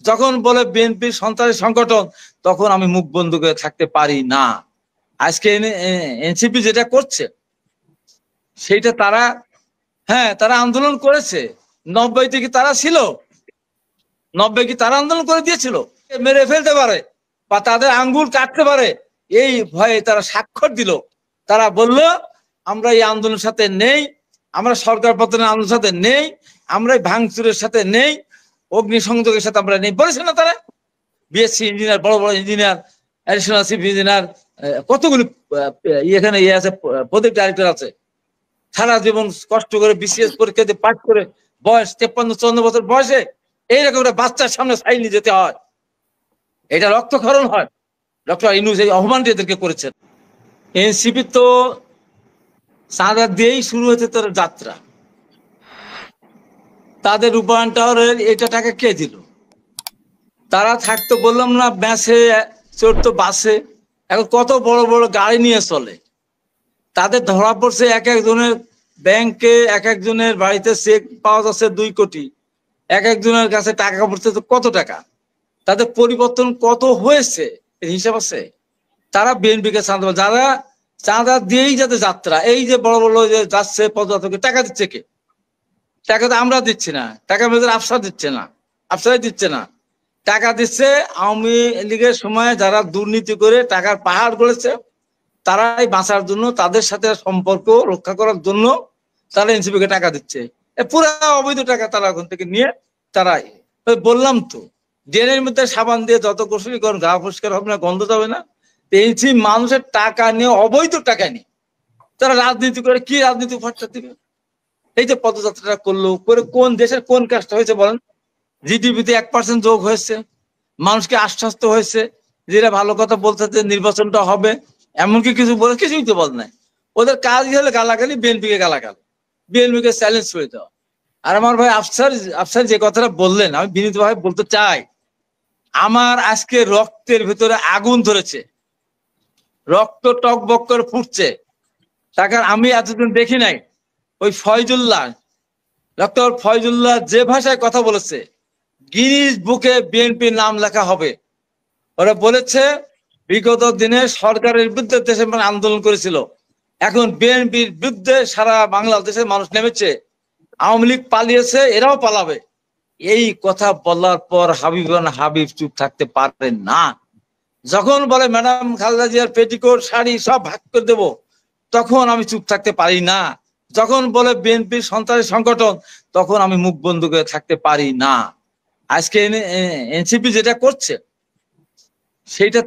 যখন বলে বিএনপি সন্ত্রাসী সংগঠন, তখন আমি মুখ বন্ধ করে থাকতে পারি না। আজকে এনসিপি যেটা করছে সেইটা তারা আন্দোলন করেছে। 90 থেকে তারা ছিল, 90 কি তারা আন্দোলন করে দিয়েছিল। মেরে ফেলতে পারে বা তাদের আঙ্গুল কাটতে পারে, এই ভয়ে তারা স্বাক্ষর দিল। তারা বলল আমরা এই আন্দোলনের সাথে নেই, আমরা সরকার পতনের আন্দোলনের সাথে নেই, আমরা এই ভাঙচুরের সাথে নেই, অগ্নিসংযোগের সাথে আমরা নেই বলেছে না তারা। বিএসসি ইঞ্জিনিয়ার, বড় বড় ইঞ্জিনিয়ার, অ্যাডিশনাল চিফ ইঞ্জিনিয়ার, কতগুলি এখানে আছে, প্রজেক্ট ডাইরেক্টর আছে, সারা জীবন কষ্ট করে বিসিএস পরীক্ষা দিয়ে পাস করে বয়স 53-54 বছর বয়সে এইরকম একটা বাচ্চার সামনে সাইল নিয়ে যেতে হয়, এটা রক্তক্ষরণ হয়। ডক্টর ইউনূস এই অপমানটি এদেরকে করেছেন। এনসিপি তো চাঁদা দিয়েই শুরু হয়েছে তার যাত্রা। তাদের রূপায়ণ টাওয়ারের এটা টাকা কে দিল? তারা থাকতো বললাম না, ব্যাসে চড়তো, বাসে, এখন কত বড় বড় গাড়ি নিয়ে চলে। তাদের ধরা পড়ছে এক একজনের ব্যাংকে, এক একজনের বাড়িতে চেক পাওয়া যাচ্ছে 2 কোটি, এক একজনের কাছে টাকা পড়ছে তো কত টাকা। তাদের পরিবর্তন কত হয়েছে এর হিসাব আছে। তারা বিএনপিকে চাঁদা, যারা চাঁদা দিয়েই যাতে যাত্রা, এই যে বড় বড় যে যাচ্ছে পদযাত্রীকে টাকা দিচ্ছে কে? টাকা তো আমরা দিচ্ছি না, টাকা মেয়েদের আফসার দিচ্ছে না, আফসারাই দিচ্ছে না, টাকা দিচ্ছে আওয়ামী লীগের সময় যারা দুর্নীতি করে টাকার পাহাড় গড়েছে, তারাই বাঁচার জন্য, তাদের সাথে সম্পর্ক রক্ষা করার জন্য তারা এনসিপিকে টাকা দিচ্ছে। পুরো অবৈধ টাকা তারা ওখান থেকে নিয়ে তারা, বললাম তো, ড্রেনের মধ্যে সাবান দিয়ে যত কৌশলী করেন গা পরিষ্কার হবে না, গন্ধ যাবে না। এনসিপি মানুষের টাকা নিয়ে, অবৈধ টাকা নিয়ে তারা রাজনীতি করে। কি রাজনীতি ভরসা দিবে? এই যে পদযাত্রাটা করলো, করে কোন দেশের কোন কাজটা হয়েছে বলেন? জিডিপিতে 1% যোগ হয়েছে, মানুষকে আশ্বস্ত হয়েছে, যেটা ভালো কথা বলতে যে নির্বাচনটা হবে, এমনকি কিছু বলে, কিছুই তো বল নাই। ওদের কাজই হলে গালাগালি, বিএনপিকে গালাগাল, বিএনপিকে চ্যালেঞ্জ করে দেওয়া। আর আমার ভাই আফসার যে কথাটা বললেন, আমি বিনীতভাবে বলতে চাই, আমার আজকে রক্তের ভিতরে আগুন ধরেছে, রক্ত টকবক করে ফুটছে। তাকে আমি এতদিন দেখি নাই। ওই ফয়জুল্লাহ, ডক্টর ফয়জুল্লাহ যে ভাষায় কথা বলেছে, গিনিস বুকে বিএনপির নাম লেখা হবে। ওরা বলেছে বিগত দিনে সরকারের বিরুদ্ধে দেশে আন্দোলন করেছিল, এখন বিএনপির বিরুদ্ধে সারা বাংলাদেশের মানুষ নেমেছে, আওয়ামী লীগ পালিয়েছে, এরাও পালাবে। এই কথা বলার পর হাবিব চুপ থাকতে পারেন না। যখন বলে ম্যাডাম খালেদা জিয়ার পেটিকোট শাড়ি সব ভাগ করে দেবো, তখন আমি চুপ থাকতে পারি না। যখন বলে বিএনপির সন্ত্রাসী সংগঠন, তখন আমি মুখ বন্ধ করে থাকতে পারি না। আজকে এনসিপি যেটা করছে সেইটা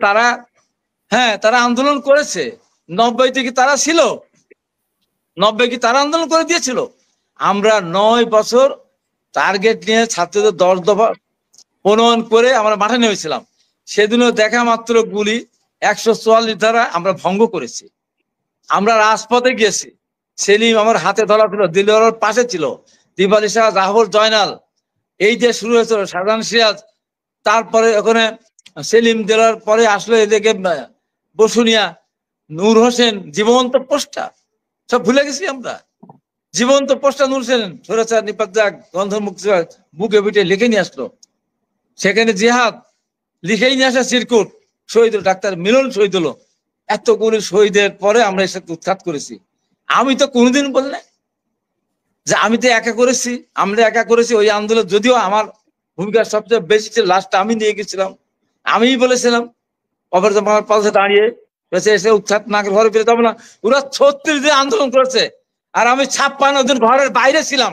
তারা আন্দোলন করেছে। 90 থেকে তারা ছিল, 90 কি তারা আন্দোলন করে দিয়েছিল। আমরা 9 বছর টার্গেট নিয়ে ছাত্রদের 10 দফা প্রণয়ন করে আমরা মাঠে নেমেছিলাম। সেদিনও দেখা মাত্র গুলি 144 ধারা আমরা ভঙ্গ করেছি। আমরা রাজপথে গিয়েছি, সেলিম আমার হাতে ধরা ছিল, দিলওয়ার পাশে ছিল, দিবালি শাহ, রাহুল, জয়নাল, এই যে শুরু হয়েছিল শাহজাহান সিরাজ, তারপরে ওখানে সেলিম দেওয়ার পরে আসলো এদিকে বসুনিয়া, নূর হোসেন, জীবন্ত পোস্টার, সব ভুলে গেছি আমরা। জীবন্ত পোস্টার নূর হোসেন সরেচার নিপাত গন্ধমুক্তি বুকে পিঠে লিখে নিয়ে আসলো। সেখানে জিহাদ লিখেই নিয়ে আসা চিরকুট, শহীদ ডাক্তার মিলন শহীদ হলো। এতগুলি শহীদের পরে আমরা এর সাথে উৎখাত করেছি। আমি তো কোনোদিন বললে যে আমি তো একা করেছি, আমরা একা করেছি ওই আন্দোলন, যদিও আমার ভূমিকা সবচেয়ে বেশি ছিল, লাস্টটা আমি নিয়ে গেছিলাম। আমিই বলেছিলাম অপরাধ পাশে দাঁড়িয়ে এসে উৎখাত না করে ঘরে ফিরে যাবো না। ওরা 36 দিন আন্দোলন করেছে, আর আমি 56 দিন ঘরের বাইরে ছিলাম।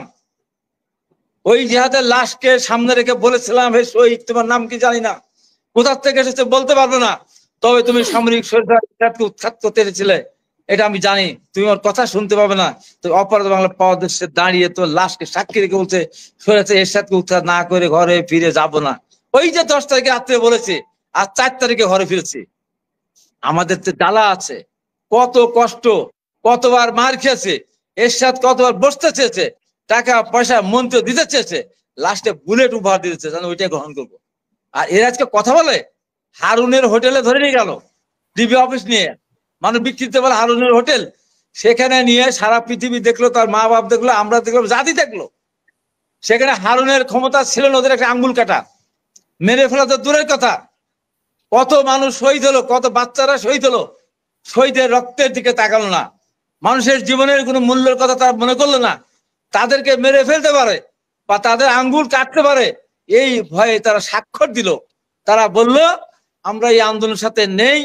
ওই জিহাদের লাশকে সামনে রেখে বলেছিলাম, হে শহীদ, তোমার নাম কি জানি না, কোথা থেকে এসেছে বলতে পারবো না, তবে তুমি সামরিক সরকারকে উৎখাত করতে এসেছিলে, এটা আমি জানি, তুমি ওর কথা শুনতে পাবে না। তো অপরাধ বাংলা পাওয়া দেশে দাঁড়িয়ে তো লাশকে সাক্ষী রেখে বলছে সরেছে এরশাদকে উৎখাত না করে ঘরে ফিরে যাব না। ওই যে 10 তারিখে রাত্রে বলেছি, আর 4 তারিখে ঘরে ফিরেছি। আমাদের তো জ্বালা আছে, কত কষ্ট, কতবার মার খেয়েছে, এরশাদ কতবার বসতে চেয়েছে, টাকা পয়সা মন্ত্রী দিতে চেয়েছে, লাস্টে বুলেট উপহার দিতেছে, জানো ওইটাই গ্রহণ করবো। আর এরা আজকে কথা বলে, হারুনের হোটেলে ধরে নিয়ে গেল ডিবি অফিস নিয়ে, মানুষ বিক্ষিপ্ত বলে হারুনের হোটেল, সেখানে নিয়ে সারা পৃথিবী দেখলো, তার মা বাপ দেখলো, আমরা দেখলাম, জাতি দেখলো। সেখানে হারুনের ক্ষমতা ছিল না ওদের একটা আঙ্গুল কাটা। মেরে ফেলা তো দূরের কথা, কত মানুষ শহীদ হলো, কত বাচ্চারা শহীদ হলো, শহীদের রক্তের দিকে তাকালো না, মানুষের জীবনের কোনো মূল্যের কথা তারা মনে করলো না। তাদেরকে মেরে ফেলতে পারে বা তাদের আঙ্গুল কাটতে পারে এই ভয়ে তারা স্বাক্ষর দিল। তারা বলল আমরা এই আন্দোলনের সাথে নেই,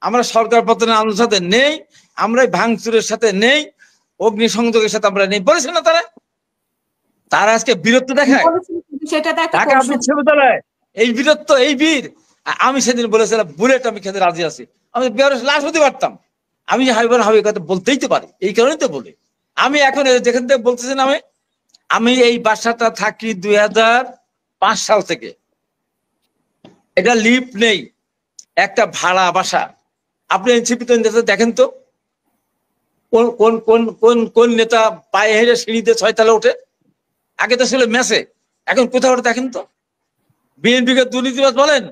আমরা সরকার পতনের আন্দোলনের সাথে নেই, আমরা ভাঙচুরের সাথে নেই, অগ্নিসংযোগের সাথে আমরা নেই, বলেছে না তারা? তারা আজকে বীরত্ব দেখায় ঢাকা বিশ্ববিদ্যালয়ে, এই বীরত্ব, এই বীর। আমি সেদিন বলেছিলাম বুলেট আমি খেতে রাজি আছি, আমি বেরোস লাশ হতে পারতাম, আমি হাইবার হাবি কথা বলতেই তো পারি, এই কারণেই তো বলি। আমি এখন যেখান থেকে বলতেছেন, আমি এই বাসাটা থাকি 2005 সাল থেকে, এটা লিফট নেই, একটা ভাড়া বাসা। আপনি এনসিপি দেখেন তো কোন কোন কোন কোন কোন নেতা পায়ে হেঁটে সিঁড়িতে 6 তলা ওঠে? আগে তো ছিল মেসে, এখন কোথাও ওঠে দেখেন তো। বিএনপিকে দুর্নীতিবাজ বলেন,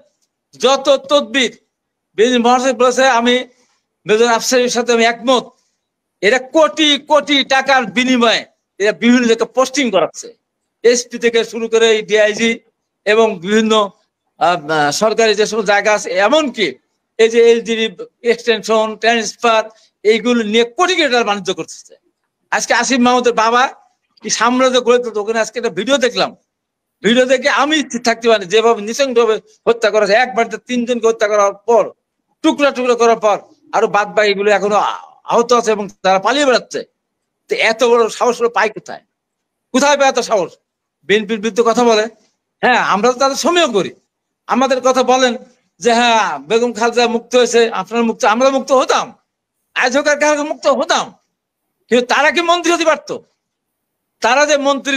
যত তদবির বিএনপি মহাসচিব বলেছে, আমি মেজর আফসারের সাথে আমি একমত, এরা কোটি কোটি টাকার বিনিময়ে এরা বিভিন্ন জায়গায় পোস্টিং করাচ্ছে, এসপি থেকে শুরু করে ডিআইজি এবং বিভিন্ন সরকারি যে সমস্ত জায়গা আছে, এমনকি এই যে এলজিডি এক্সটেনশন ট্রান্সফার, এইগুলো নিয়ে কোটি কোটি টাকার বাণিজ্য করতেছে। আজকে আসিফ মাহমুদের বাবা কি সাম্রাজ্য গড়ে তুলতো, ওখানে আজকে একটা ভিডিও দেখলাম, ভিডিও দেখে আমি থাকতে পারি, যেভাবে নৃশংসভাবে হত্যা করা হয়, এক বাড়িতে 3 জনকে হত্যা করার পর, টুকরা টুকরা করার পর, আরো বাদ বাকিগুলো এখনো আহত আছে এবং তারা পালিয়ে বেড়াচ্ছে। তো এত বড় সাহস পায় কোথায়? কোথায় পায় এত সাহস? বিএনপির বিরুদ্ধে কথা বলে। হ্যাঁ, আমরা তো তাদের সমীহ করি, আমাদের কথা বলেন যে হ্যাঁ বেগম খালেদা মুক্ত হয়েছে, আপনারা মুক্ত, আমরা মুক্ত হতাম, আজ হোক আর কারো মুক্ত হতাম, কিন্তু তারা কি মন্ত্রী হতে পারতো? তারা যে মন্ত্রী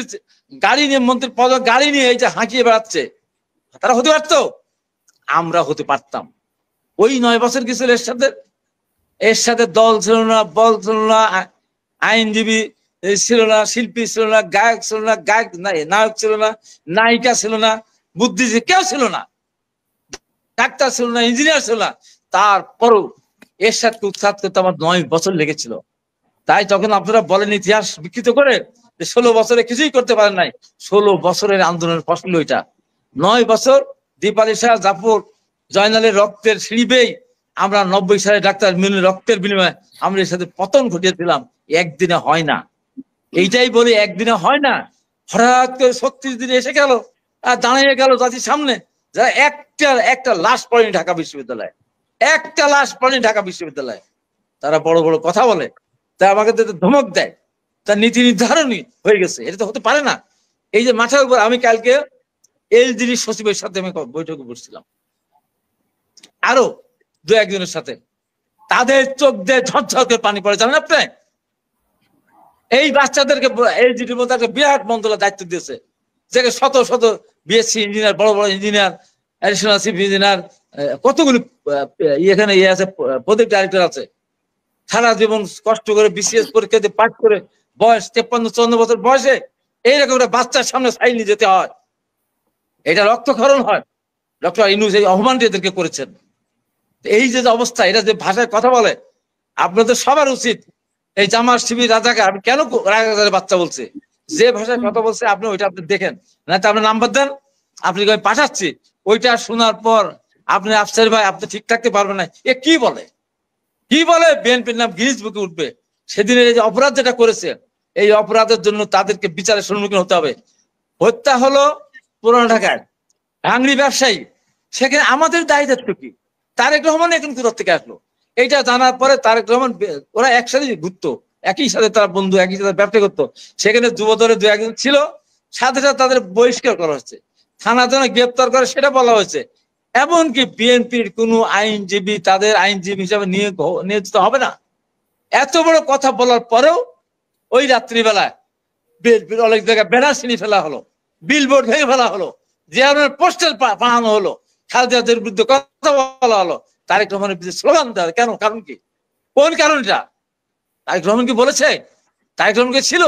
গাড়ি নিয়ে, মন্ত্রীর পদ গাড়ি নিয়ে এই যে হাঁকিয়ে বেড়াচ্ছে, তারা হতে পারতো? আমরা হতে পারতাম। ওই 9 বছর কি ছিল এর সাথে দল ছিল না, বল ছিল না, আইনজীবী ছিল না, শিল্পী ছিল না, গায়ক ছিল না, নায়ক ছিল না, নায়িকা ছিল না, বুদ্ধিজীবী কেউ ছিল না, ডাক্তার ছিল না, ইঞ্জিনিয়ার ছিল না। তারপরও এর সাথে উৎখাত করতে আমার 9 বছর লেগেছিল। তাই তখন আপনারা বলেন ইতিহাস বিকৃত করে যে 16 বছরে কিছুই করতে পারেন নাই। 16 বছরের আন্দোলনের ফসল ওইটা। 9 বছর দীপালি শাহ, জাফর, জয়নালের রক্তের সিঁড়ি বেয়ে আমরা 90 সালে ডাক্তার মিনুর রক্তের বিনিময়ে আমরা এর সাথে পতন ঘটিয়েছিলাম। একদিনে হয় না, এইটাই বলি, একদিনে হয় না। হঠাৎ করে 36 দিনে এসে গেল আর দাঁড়িয়ে গেল জাতির সামনে, যারা একটা লাশ পড়েনি ঢাকা বিশ্ববিদ্যালয়ে, একটা লাশ পড়েনি ঢাকা বিশ্ববিদ্যালয়ে। তারা বড় বড় কথা বলে, তা আমাকে ধমক দেয়, তার নীতি নির্ধারণী হয়ে গেছে, এটা তো হতে পারে না। এই যে মাথার উপর, আমি কালকে এলজিডি সচিবের সাথে আমি বৈঠকে বসছিলাম, আরো 2-1 জনের সাথে, তাদের চোখ দিয়ে ঝরঝর করে পানি পড়ে। জানেন আপনি, এই বাচ্চাদেরকে এলজিডির মধ্যে একটা বিরাট মন্ত্রণালয়ের দায়িত্ব দিয়েছে, যে শত শত বিএসসি ইঞ্জিনিয়ার, বড় বড় ইঞ্জিনিয়ার, অ্যাডিশনাল চিফ ইঞ্জিনিয়ার, কতগুলি এখানে আছে, প্রজেক্ট ডাইরেক্টর আছে, সারা জীবন কষ্ট করে বিসিএস পরীক্ষা দিয়ে পাঠ করে বয়স 53-54 বছর বয়সে এইরকম একটা বাচ্চার সামনে সাইন নিয়ে যেতে হয়, এটা রক্তক্ষরণ হয়। ডক্টর ইউনূস এই অপমানটি এদেরকে করেছেন। এই যে অবস্থা, এটা যে ভাষায় কথা বলে, আপনাদের সবার উচিত, এই জামাত শিবির রাজাকার, আমি কেন রাজাকারের বাচ্চা বলছে, যে ভাষায় কথা বলছে আপনি ওইটা আপনি দেখেন, না তো আপনার নাম্বার দেন, আপনি পাঠাচ্ছি, ওইটা শোনার পর আপনি আফসার ভাই আপনি ঠিক থাকতে পারবেন না। এ কি বলে, কি বলে বিএনপির নাম গিনিস বুকে উঠবে। সেদিনের এই যে অপরাধ যেটা করেছে, এই অপরাধের জন্য তাদেরকে বিচারের সম্মুখীন হতে হবে। হত্যা হলো পুরান ঢাকায় ভাঙড়ি ব্যবসায়ী, সেখানে আমাদের দায় দায়িত্ব কি? তারেক রহমান এখন কোথা থেকে আসলো এইটা জানার পরে, তারেক রহমান, ওরা একসাথে ঘুরতো, একই সাথে তারা বন্ধু, একই সাথে ব্যবসা করতো, সেখানে যুবদলের 2-1 জন ছিল, সাথে সাথে তাদের বহিষ্কার করা হচ্ছে, থানা যেন গ্রেপ্তার করে সেটা বলা হয়েছে। এমনকি বিএনপির কোন আইনজীবী তাদের আইনজীবী হিসাবে নিয়োজিত হবে না। এত বড় কথা বলার পরেও ওই রাত্রিবেলায় বিএনপির অনেক জায়গায় ব্যানার ছিঁড়ে ফেলা হলো, বিলবোর্ড ভেঙে ফেলা হলো, চেয়ারম্যান পোস্টার বানানো হলো, খালেদাদের বিরুদ্ধে কথা বলা হলো, তারেক রহমানের বিরুদ্ধে স্লোগান দেওয়া। কেন? কারণ কি? কোন কারণটা? তারেক রহমান কি বলেছে? তারেক রহমান ছিল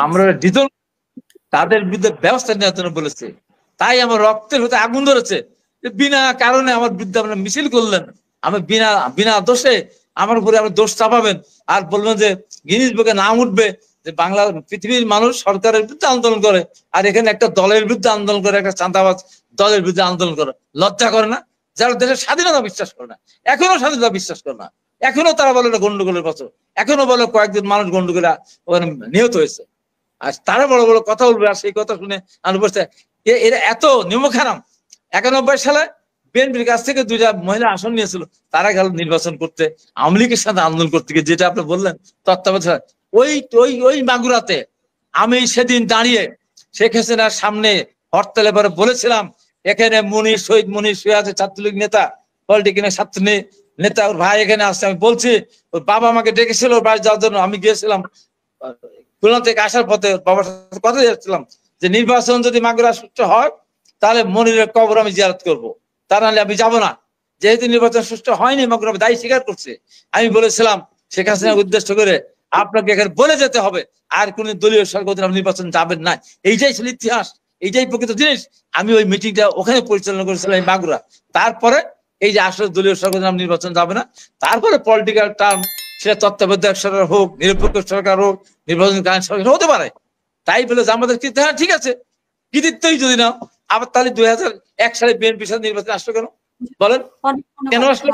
আমরা তাদের বিরুদ্ধে ব্যবস্থা নেওয়ার জন্য বলেছে। তাই আমার রক্তের হতে আগুন ধরেছে, বিনা কারণে আমার বিরুদ্ধে আপনারা মিছিল করলেন, আমি বিনা দোষে আমার উপরে আপনি দোষ চাপাবেন আর বলবেন যে গিনিস বুকে নাম উঠবে যে বাংলার পৃথিবীর মানুষ সরকারের বিরুদ্ধে আন্দোলন করে, আর এখানে একটা দলের বিরুদ্ধে আন্দোলন করে, একটা চাঁদাবাজ দলের বিরুদ্ধে আন্দোলন করে। লজ্জা করে না? যারা দেশের স্বাধীনতা বিশ্বাস করে না, এখনো স্বাধীনতা বিশ্বাস করে না, এখনো তারা বলে এটা গন্ডগোলের বছর, এখনো বলে কয়েকদিন মানুষ গন্ডগোলে ওখানে নিহত হয়েছে, আর তারা বড় বড় কথা বলবে, আর সেই কথা শুনে আমি বলছে এরা এত নিমখারাম। 91 সালে বিএনপির কাছ থেকে 2টা মহিলা আসন নিয়েছিল, তারা গেল নির্বাচন করতে, আওয়ামী লীগের সাথে আন্দোলন করতে গিয়ে, যেটা আপনি বললেন তত্ত্বাবধায়ক। ওই ওই ওই মাগুরাতে আমি সেদিন দাঁড়িয়ে শেখ হাসিনার সামনে হরতালে পরে বলেছিলাম, এখানে মুনির, শহীদ মুনির শুয়ে আছে, ছাত্রলীগ নেতা, পলিটিক্যাল ছাত্র নেতা, ওর ভাই এখানে আসছে। আমি বলছি, ওর বাবা আমাকে ডেকেছিল ওর বাড়ি যাওয়ার জন্য, আমি গিয়েছিলাম খুলনা থেকে আসার পথে বাবার সাথে কথা যাচ্ছিলাম যে নির্বাচন যদি মাগুরা সুষ্ঠু হয় তাহলে মনিরের কবর আমি জিয়ারত করব, তা নাহলে আমি যাবো না। যেহেতু নির্বাচন সুষ্ঠু হয়নি, মাগুরা দায়ী স্বীকার করছে। আমি বলেছিলাম শেখ হাসিনাকে উদ্দেশ্য করে, আপনাকে এখানে বলে যেতে হবে আর কোন দলীয় সরকার নির্বাচন যাবেন না। এইটাই ছিল ইতিহাস, এইটাই প্রকৃত জিনিস। আমি ওই মিটিংটা ওখানে পরিচালনা করেছিলাম মাগুরা। তারপরে এই যে আসলে দলীয় সরকার নির্বাচন যাবে না, তারপরে পলিটিক্যাল টার্ম, সেটা তত্ত্বাবধায়ক সরকার হোক, নিরপেক্ষ সরকার হোক, নির্বাচন সরকার হতে পারে। তাই বলে যে আমাদের কৃতিত্ব, হ্যাঁ ঠিক আছে, কৃতিত্বই যদি না, আবার তাহলে 2001 সালে বিএনপির সাথে নির্বাচন আসলো কেন বলেন? কেন আসলো?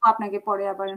আপনাকে পরে আবার